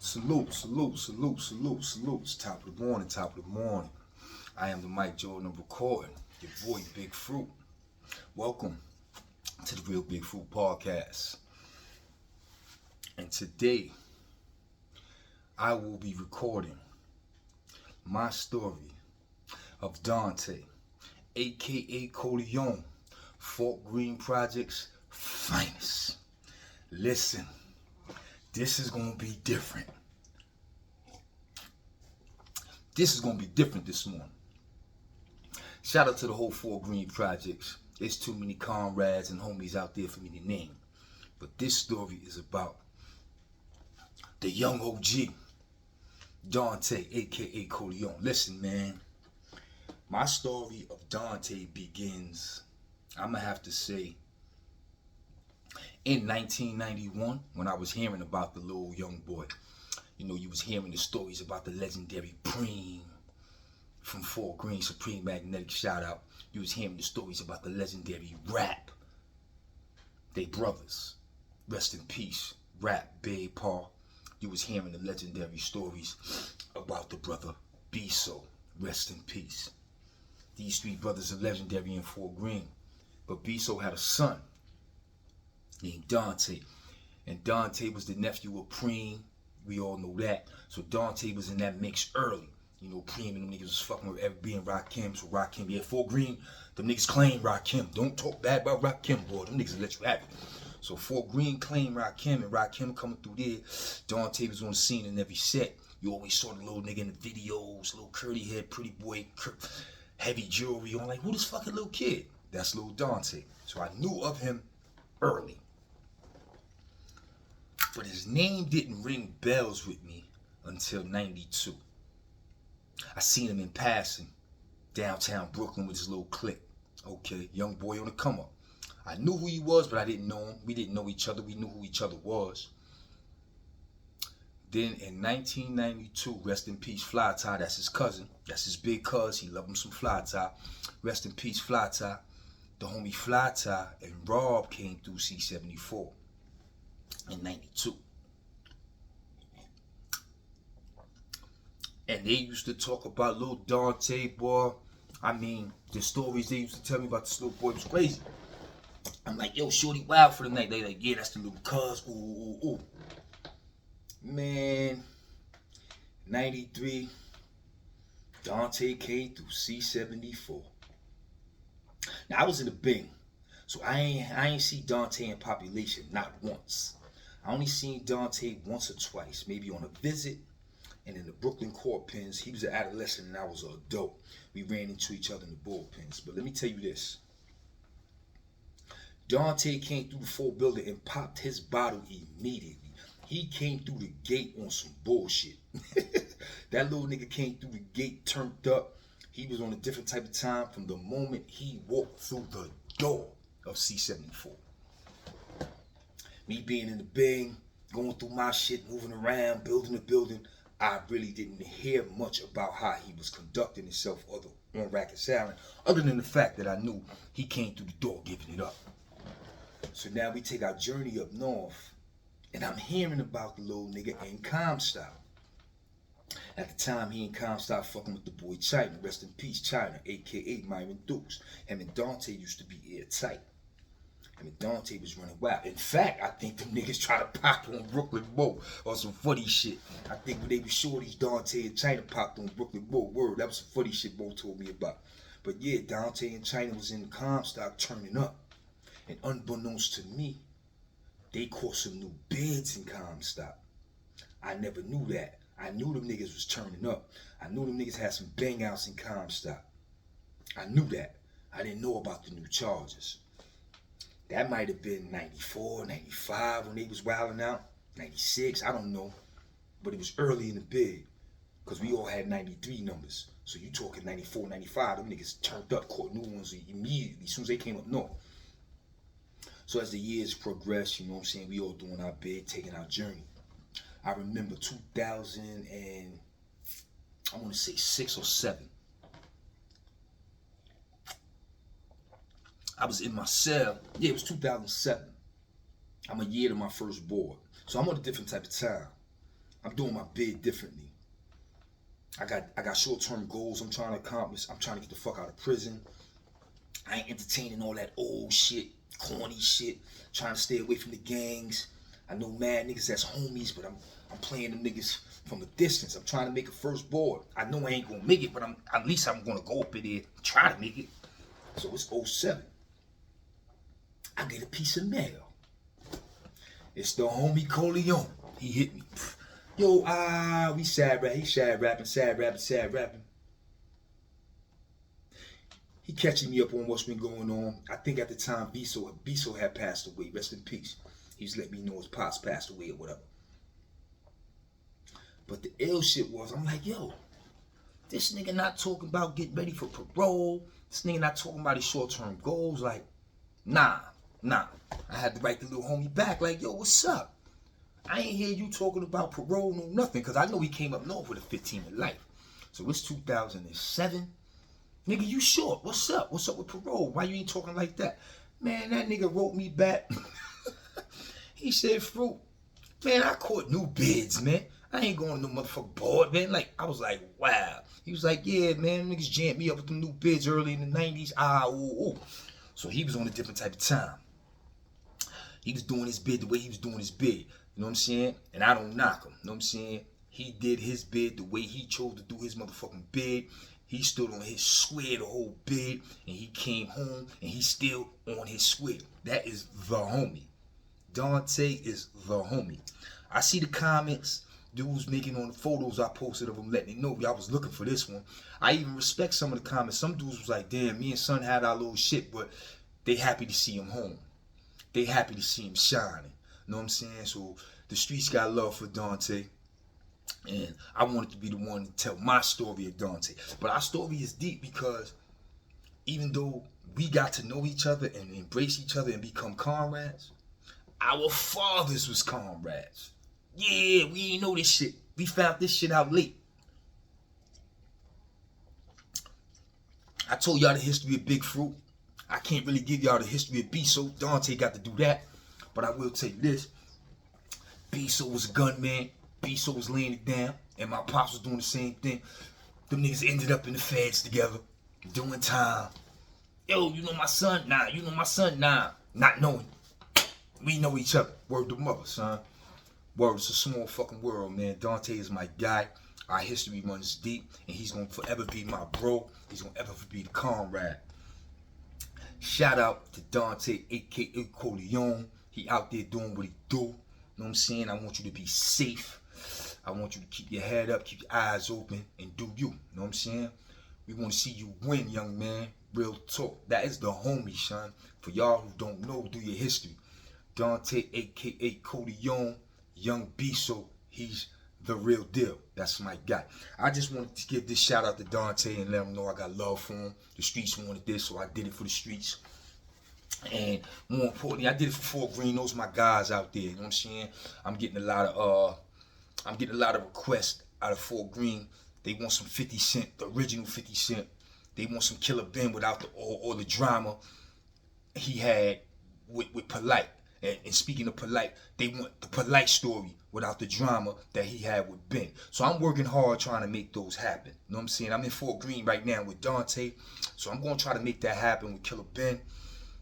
Salute, salute, salute, salute, salute. It's top of the morning, top of the morning. I am the Mike Jordan of recording. Your boy Big Fruit. Welcome to the Real Big Fruit Podcast. And today, I will be recording my story of Dante, aka Korleone, Fort Greene Project's finest. Listen, this is gonna be different. This is gonna be different this morning. Shout out to the whole Fort Greene Projects. There's too many comrades and homies out there for me to name. But this story is about the young OG, Dante, aka Korleone. Listen, man. My story of Dante begins, I'ma have to say, in 1991, when I was hearing about the little young boy. You know, you was hearing the stories about the legendary Preem from Fort Greene, Supreme Magnetic, shout out. You was hearing the stories about the legendary Rap. They brothers, rest in peace, Rap, Big Paul. You was hearing the legendary stories about the brother Biso, rest in peace. These three brothers are legendary in Fort Greene. But Biso had a son named Dante. And Dante was the nephew of Preem. We all know that. So Dante was in that mix early. You know, Preem and them niggas was fucking with FB and Rakim. So Rakim, yeah, Fort Greene, them niggas claim Rakim. Don't talk bad about Rakim, boy. Them niggas will let you have it. So Fort Greene claimed Rakim, and Rakim coming through there. Dante was on the scene in every set. You always saw the little nigga in the videos, little curly head, pretty boy, heavy jewelry on. Like, who this fucking little kid? That's little Dante. So I knew of him early. But his name didn't ring bells with me until 92. I seen him in passing downtown Brooklyn with his little clique. Okay, young boy on the come up. I knew who he was, but I didn't know him. We didn't know each other. We knew who each other was. Then in 1992, rest in peace, Fly Tie. That's his cousin. That's his big cuz. He loved him some Fly Tie. Rest in peace, Fly Tie. The homie Fly Tie and Rob came through C-74 in 92. And they used to talk about little Dante, boy. I mean, the stories they used to tell me about this little boy was crazy. I'm like, yo, shorty wild for the night. They like, yeah, that's the little cuz. Ooh, ooh, ooh. Man, 93, Dante came through C-74. Now, I was in the Bing, so I ain't see Dante in population, not once. I only seen Dante once or twice, maybe on a visit, and in the Brooklyn court pens. He was an adolescent and I was an adult. We ran into each other in the bullpens. But let me tell you this. Dante came through the full building and popped his bottle immediately. He came through the gate on some bullshit. That little nigga came through the gate turned up. He was on a different type of time from the moment he walked through the door of C-74. Me being in the Bing, going through my shit, moving around, building the building, I really didn't hear much about how he was conducting himself on Racket Salad, other than the fact that I knew he came through the door giving it up. So now we take our journey up north, and I'm hearing about the little nigga in Comstock. At the time, he in Comstock fucking with the boy China, rest in peace China, aka Myron Dukes. Him and Dante used to be airtight. I mean, Dante was running wild. In fact, I think them niggas try to pop on Brooklyn Bow or some funny shit. I think when they were shorties, Dante and China popped on Brooklyn Bow. Word, that was some funny shit Bo told me about. But yeah, Dante and China was in Comstock turning up. And unbeknownst to me, they caught some new beds in Comstock. I never knew that. I knew them niggas was turning up. I knew them niggas had some bang outs in Comstock. I knew that. I didn't know about the new charges. That might have been 94, 95 when they was wilding out. 96, I don't know. But it was early in the bid. Because we all had 93 numbers. So you talking 94, 95, them niggas turned up, caught new ones immediately, as soon as they came up north. So as the years progressed, you know what I'm saying, we all doing our bid, taking our journey. I remember 2000 and, I want to say 6 or 7. I was in my cell. Yeah, it was 2007. I'm a year to my first board. So I'm on a different type of time. I'm doing my bid differently. I got short-term goals I'm trying to accomplish. I'm trying to get the fuck out of prison. I ain't entertaining all that old shit, corny shit. Trying to stay away from the gangs. I know mad niggas that's homies, but I'm playing them niggas from a distance. I'm trying to make a first board. I know I ain't gonna make it, but at least I'm gonna go up in there and try to make it. So it's 07. I get a piece of mail. It's the homie Korleone. He hit me. Yo, we sad rapping. He sad rapping. He catching me up on what's been going on. I think at the time Biso had passed away. Rest in peace. He's let me know his pops passed away or whatever. But the ill shit was, I'm like, yo, this nigga not talking about getting ready for parole. This nigga not talking about his short-term goals. Like, nah. I had to write the little homie back like, yo, what's up? I ain't hear you talking about parole, no nothing, because I know he came up north with a 15 in life. So it's 2007. Nigga, you short. What's up? What's up with parole? Why you ain't talking like that? Man, that nigga wrote me back. He said, Fruit, man, I caught new bids, man. I ain't going to no motherfucking board, man. Like, I was like, wow. He was like, yeah, man, niggas jammed me up with them new bids early in the 90s. So he was on a different type of time. He was doing his bid the way he was doing his bid. You know what I'm saying? And I don't knock him. You know what I'm saying? He did his bid the way he chose to do his motherfucking bid. He stood on his square the whole bid. And he came home and he's still on his square. That is the homie. Dante is the homie. I see the comments dudes making on the photos I posted of him letting me know I was looking for this one. I even respect some of the comments. Some dudes was like, damn, me and son had our little shit, but they happy to see him home. They happy to see him shining. You know what I'm saying? So the streets got love for Dante. And I wanted to be the one to tell my story of Dante. But our story is deep because even though we got to know each other and embrace each other and become comrades, our fathers was comrades. Yeah, we ain't know this shit. We found this shit out late. I told y'all the history of Big Fruit. I can't really give y'all the history of Biso. Dante got to do that. But I will tell you this. Biso was a gunman. Biso was laying it down. And my pops was doing the same thing. Them niggas ended up in the feds together. Doing time. Yo, you know my son? Nah. You know my son? Nah. Not knowing. We know each other. Word to mother, son. Word, it's a small fucking world, man. Dante is my guy. Our history runs deep. And he's going to forever be my bro. He's going to ever be the comrade. Shout out to Dante, a.k.a. Korleone. He out there doing what he do. You know what I'm saying? I want you to be safe. I want you to keep your head up, keep your eyes open, and do you. You know what I'm saying? We want to see you win, young man. Real talk. That is the homie, son. For y'all who don't know, do your history. Dante, a.k.a. Korleone, young Biso. He's the real deal. That's my guy. I just wanted to give this shout out to Dante and let him know I got love for him. The streets wanted this, so I did it for the streets. And more importantly, I did it for Fort Greene. Those are my guys out there. You know what I'm saying? I'm getting a lot of requests out of Fort Greene. They want some 50 Cent, the original 50 Cent. They want some Killer Ben without all the drama he had with Polite. And speaking of Polite, they want the Polite story without the drama that he had with Ben. So I'm working hard trying to make those happen. You know what I'm saying? I'm in Fort Greene right now with Dante. So I'm going to try to make that happen with Killer Ben.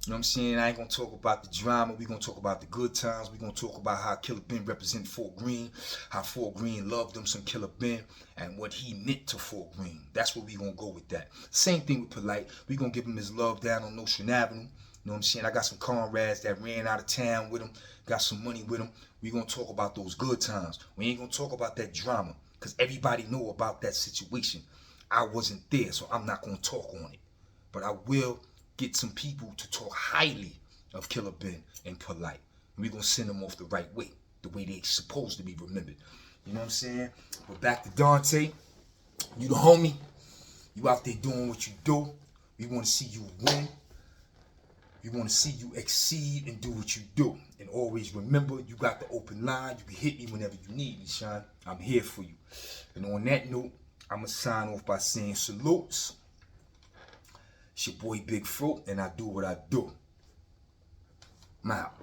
You know what I'm saying? I ain't going to talk about the drama. We're going to talk about the good times. We're going to talk about how Killer Ben represented Fort Greene, how Fort Greene loved him some Killer Ben, and what he meant to Fort Greene. That's where we're going to go with that. Same thing with Polite. We're going to give him his love down on Ocean Avenue. You know what I'm saying? I got some comrades that ran out of town with him, got some money with him. We're going to talk about those good times. We ain't going to talk about that drama because everybody know about that situation. I wasn't there, so I'm not going to talk on it. But I will get some people to talk highly of Killer Ben and Polite. And we're going to send them off the right way, the way they're supposed to be remembered. You know what I'm saying? But back to Dante. You the homie. You out there doing what you do. We want to see you win. We want to see you exceed and do what you do. And always remember, you got the open line. You can hit me whenever you need me, Sean. I'm here for you. And on that note, I'm going to sign off by saying salutes. It's your boy Big Fruit, and I do what I do. I'm out.